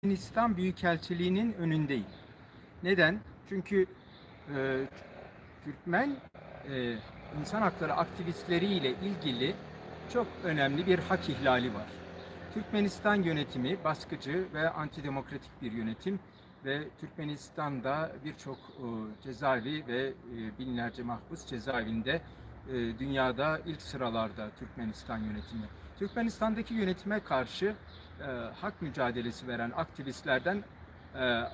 Türkmenistan Büyükelçiliği'nin önündeyim. Neden? Çünkü e, Türkmen insan hakları aktivistleriyle ilgili çok önemli bir hak ihlali var. Türkmenistan yönetimi baskıcı ve antidemokratik bir yönetim ve Türkmenistan'da birçok cezaevi ve binlerce mahpus cezaevinde dünyada ilk sıralarda Türkmenistan yönetimi. Türkmenistan'daki yönetime karşı hak mücadelesi veren aktivistlerden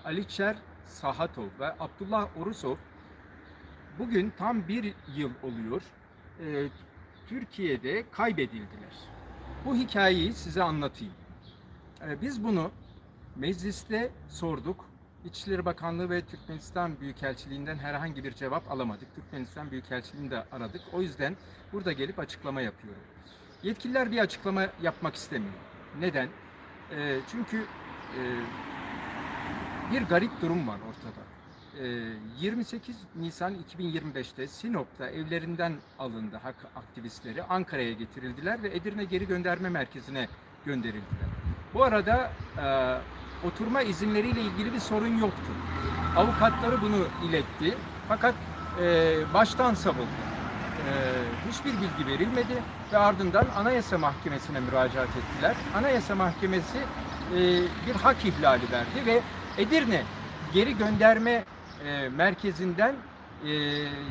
Aliçer Sahatov ve Abdullah Orusov bugün tam bir yıl oluyor. E, Türkiye'de kaybedildiler. Bu hikayeyi size anlatayım. Biz bunu mecliste sorduk. İçişleri Bakanlığı ve Türkmenistan Büyükelçiliğinden herhangi bir cevap alamadık. Türkmenistan Büyükelçiliğini de aradık. O yüzden burada gelip açıklama yapıyorum. Yetkililer bir açıklama yapmak istemiyor. Neden? Çünkü bir garip durum var ortada. 28 Nisan 2025'te Sinop'ta evlerinden alındı hak aktivistleri. Ankara'ya getirildiler ve Edirne Geri Gönderme Merkezi'ne gönderildiler. Bu arada oturma izinleriyle ilgili bir sorun yoktu. Avukatları bunu iletti. Fakat baştan savundu. Hiçbir bilgi verilmedi ve ardından Anayasa Mahkemesi'ne müracaat ettiler. Anayasa Mahkemesi bir hak ihlali verdi ve Edirne Geri Gönderme Merkezi'nden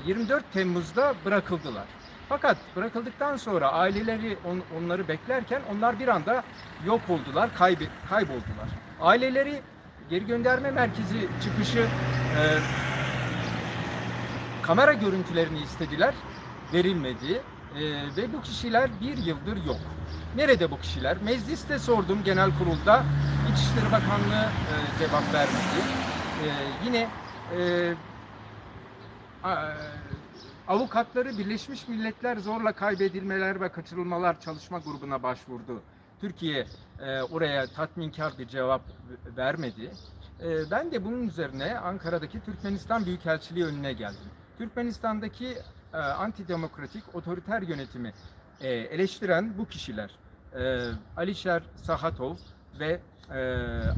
24 Temmuz'da bırakıldılar. Fakat bırakıldıktan sonra aileleri onları beklerken onlar bir anda yok oldular, kayboldular. Aileleri geri gönderme merkezi çıkışı kamera görüntülerini istediler, verilmedi ve bu kişiler bir yıldır yok. Nerede bu kişiler? Mecliste sordum genel kurulda, İçişleri Bakanlığı cevap vermedi. Yine avukatları Birleşmiş Milletler Zorla Kaybedilmeler ve Kaçırılmalar Çalışma Grubu'na başvurdu. Türkiye oraya tatminkar bir cevap vermedi. Ben de bunun üzerine Ankara'daki Türkmenistan Büyükelçiliği önüne geldim. Türkmenistan'daki antidemokratik, otoriter yönetimi eleştiren bu kişiler Aliçer Sahatov ve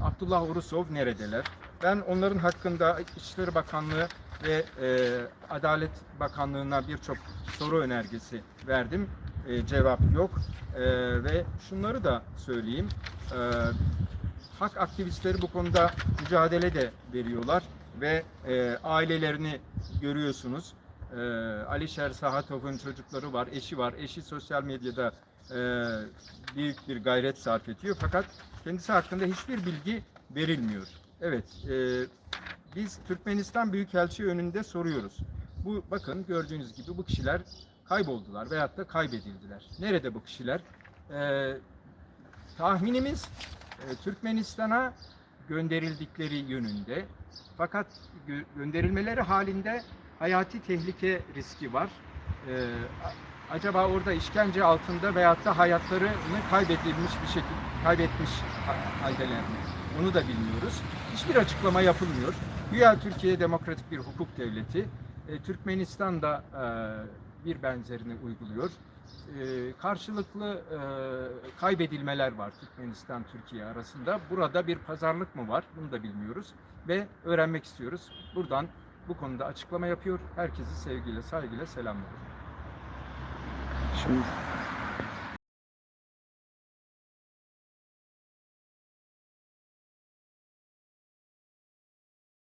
Abdullah Orusov neredeler? Ben onların hakkında İçişleri Bakanlığı ve Adalet Bakanlığı'na birçok soru önergesi verdim. Cevap yok. Ve şunları da söyleyeyim. Hak aktivistleri bu konuda mücadele de veriyorlar ve ailelerini görüyorsunuz. Aliçer Sahatov'un çocukları var, eşi var. Eşi sosyal medyada büyük bir gayret sarf ediyor. Fakat kendisi hakkında hiçbir bilgi verilmiyor. Evet, biz Türkmenistan Büyükelçiliği önünde soruyoruz. Bakın gördüğünüz gibi bu kişiler kayboldular veyahut da kaybedildiler. Nerede bu kişiler? Tahminimiz Türkmenistan'a gönderildikleri yönünde. Fakat gönderilmeleri halinde hayati tehlike riski var. Acaba orada işkence altında veyahut da hayatlarını kaybetmiş haldeler mi? Onu da bilmiyoruz. Hiçbir açıklama yapılmıyor. Güya Türkiye demokratik bir hukuk devleti. Türkmenistan da bir benzerini uyguluyor. Karşılıklı kaybedilmeler var Türkmenistan-Türkiye arasında. Burada bir pazarlık mı var? Bunu da bilmiyoruz ve öğrenmek istiyoruz. Buradan bu konuda açıklama yapıyor. Herkesi sevgiyle, saygıyla selamlıyorum. Şimdi